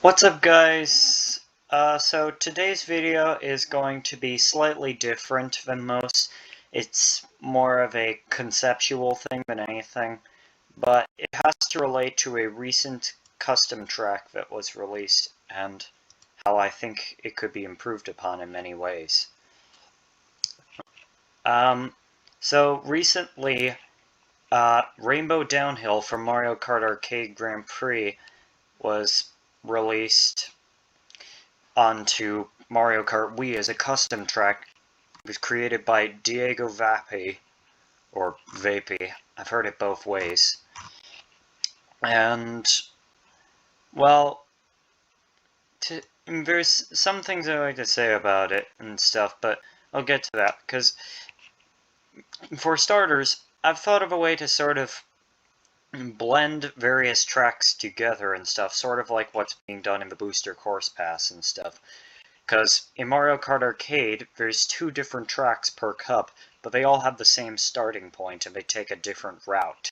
What's up, guys? So today's video is going to be slightly different than most. It's more of a conceptual thing than anything, but it has to relate to a recent custom track that was released and how I think it could be improved upon in many ways. So recently, Rainbow Downhill from Mario Kart Arcade Grand Prix was released onto Mario Kart Wii as a custom track. It was created by Diego Vapi, or Vapi. I've heard it both ways. And, well, there's some things I like to say about it and stuff, but I'll get to that, because for starters, I've thought of a way to sort of blend various tracks together and stuff, sort of like what's being done in the Booster Course Pass and stuff. Because in Mario Kart Arcade, there's 2 different tracks per cup, but they all have the same starting point and they take a different route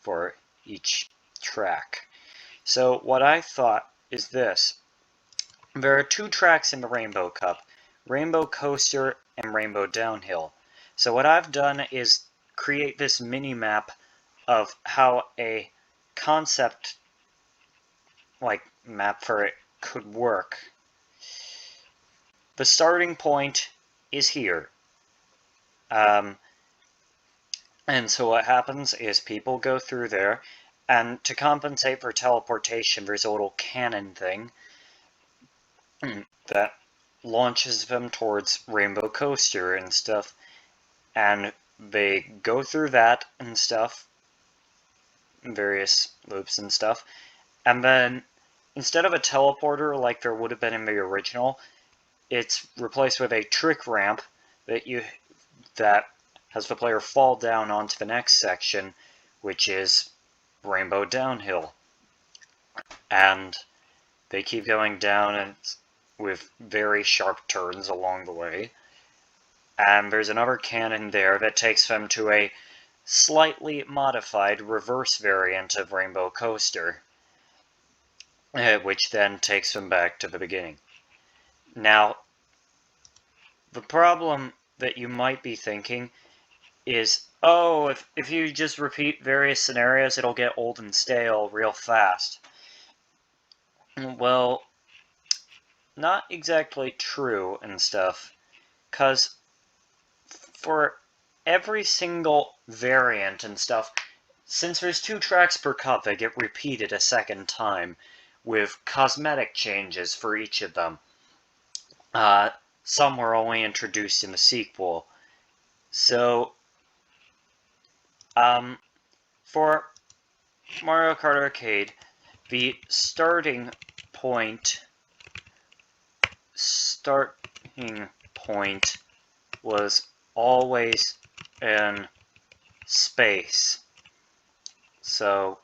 for each track. So what I thought is this. There are 2 tracks in the Rainbow Cup, Rainbow Coaster and Rainbow Downhill. So what I've done is create this mini-map of how a concept map for it could work. The starting point is here. And so what happens is people go through there, and to compensate for teleportation, there's a little cannon thing that launches them towards Rainbow Coaster and stuff. And they go through that and stuff, various loops and stuff. And then, instead of a teleporter like there would have been in the original, it's replaced with a trick ramp that has the player fall down onto the next section, which is Rainbow Downhill. And they keep going down and with very sharp turns along the way. And there's another cannon there that takes them to a slightly modified reverse variant of Rainbow Coaster, which then takes them back to the beginning. Now, the problem that you might be thinking is, oh, if you just repeat various scenarios, it'll get old and stale real fast. Well, not exactly true and stuff, because for every single variant and stuff, since there's 2 tracks per cup, they get repeated a second time, with cosmetic changes for each of them. Some were only introduced in the sequel. So, for Mario Kart Arcade, the starting point was always in space. So,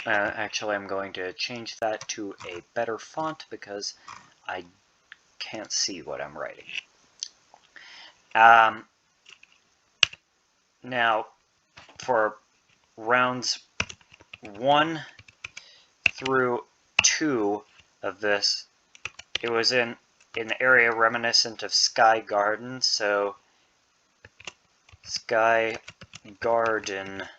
actually I'm going to change that to a better font because I can't see what I'm writing. Now, for rounds 1 through 2 of this, it was in an area reminiscent of Sky Garden, so Sky Garden-esque.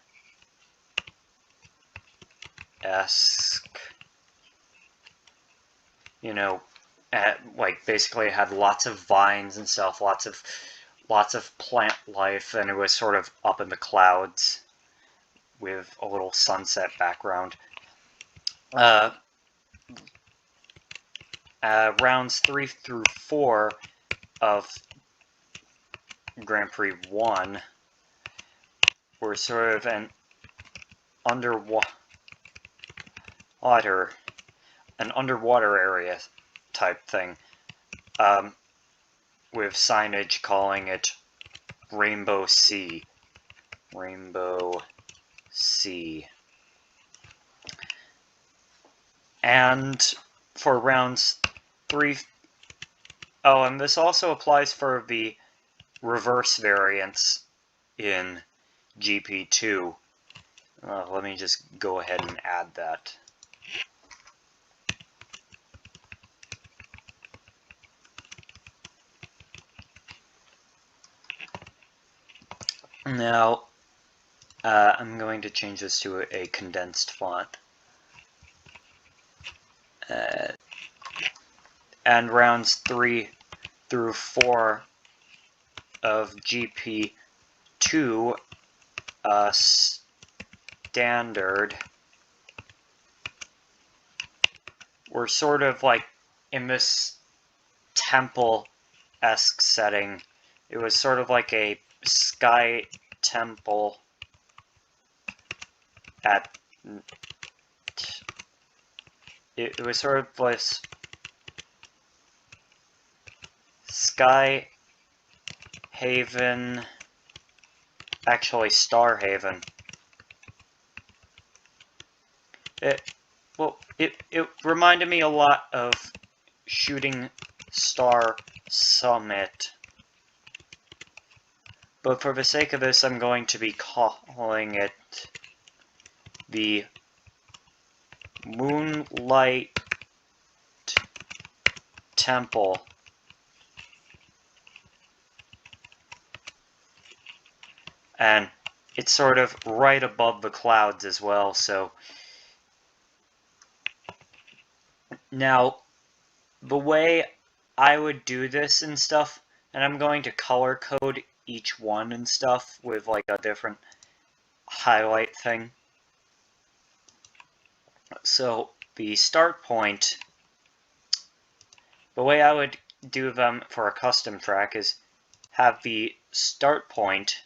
You know, basically it had lots of vines and stuff, lots of plant life, and it was sort of up in the clouds with a little sunset background. Rounds 3 through 4 of Grand Prix 1 were sort of an underwater area type thing, with signage calling it Rainbow Sea. Rainbow Sea. And for rounds 3... Oh, and this also applies for the reverse variants in GP2. Let me just go ahead and add that. Now, I'm going to change this to a condensed font. And rounds 3 through 4 of GP2 standard were sort of like in this temple-esque setting. It was sort of like a sky temple at... It was sort of this Sky Haven, actually Star Haven. It reminded me a lot of Shooting Star Summit. But for the sake of this, I'm going to be calling it the Moonlight Temple. And it's sort of right above the clouds as well, so... Now, the way I would do this and stuff, and I'm going to color code each one and stuff with like a different highlight thing. So, the start point, the way I would do them for a custom track is have the start point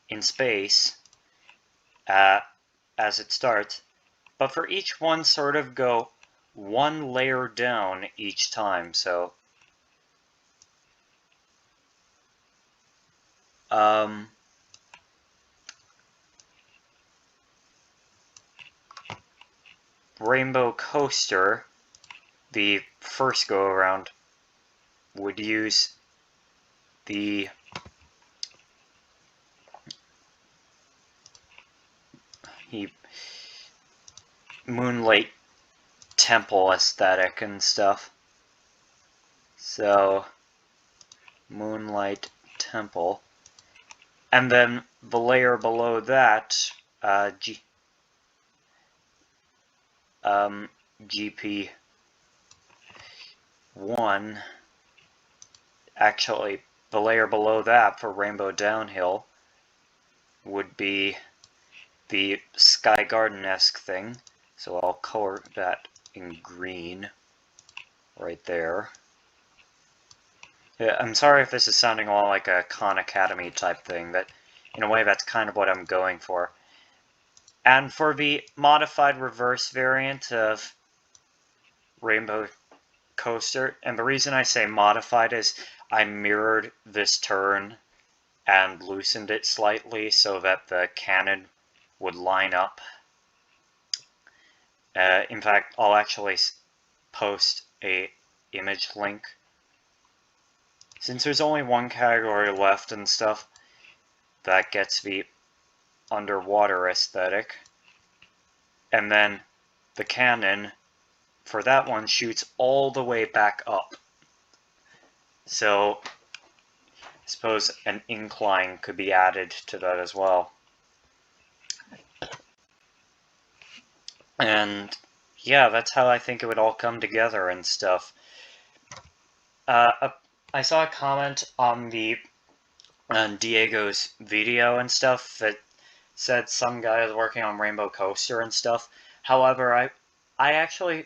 in space as it starts, but for each one sort of go one layer down each time. So Rainbow Coaster, the first go around, would use the Moonlight Temple aesthetic and stuff. So, Moonlight Temple. And then the layer below that, GP1, actually, the layer below that for Rainbow Downhill would be the Sky Garden-esque thing. So I'll color that in green right there. Yeah, I'm sorry if this is sounding all like a Khan Academy type thing, but in a way that's kind of what I'm going for. And for the modified reverse variant of Rainbow Coaster, and the reason I say modified is I mirrored this turn and loosened it slightly so that the cannon would line up. In fact, I'll actually post a image link. Since there's only one category left and stuff that gets the underwater aesthetic, and then the cannon for that one shoots all the way back up. So I suppose an incline could be added to that as well. And yeah, that's how I think it would all come together and stuff. I saw a comment on Diego's video and stuff that said some guy is working on Rainbow Coaster and stuff. However, I actually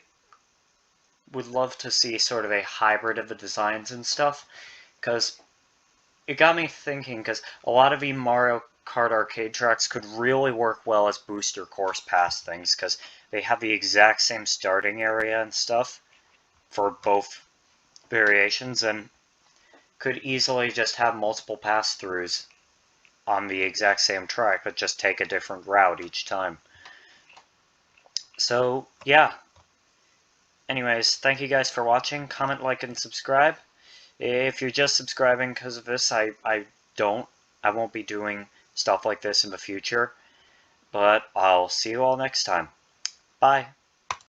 would love to see sort of a hybrid of the designs and stuff, because it got me thinking, because a lot of the Mario Kart Arcade tracks could really work well as booster course pass things, because they have the exact same starting area and stuff for both variations, and could easily just have multiple pass-throughs on the exact same track, but just take a different route each time. So, yeah. Anyways, thank you guys for watching. Comment, like, and subscribe. If you're just subscribing because of this, I won't be doing stuff like this in the future. But I'll see you all next time. Bye.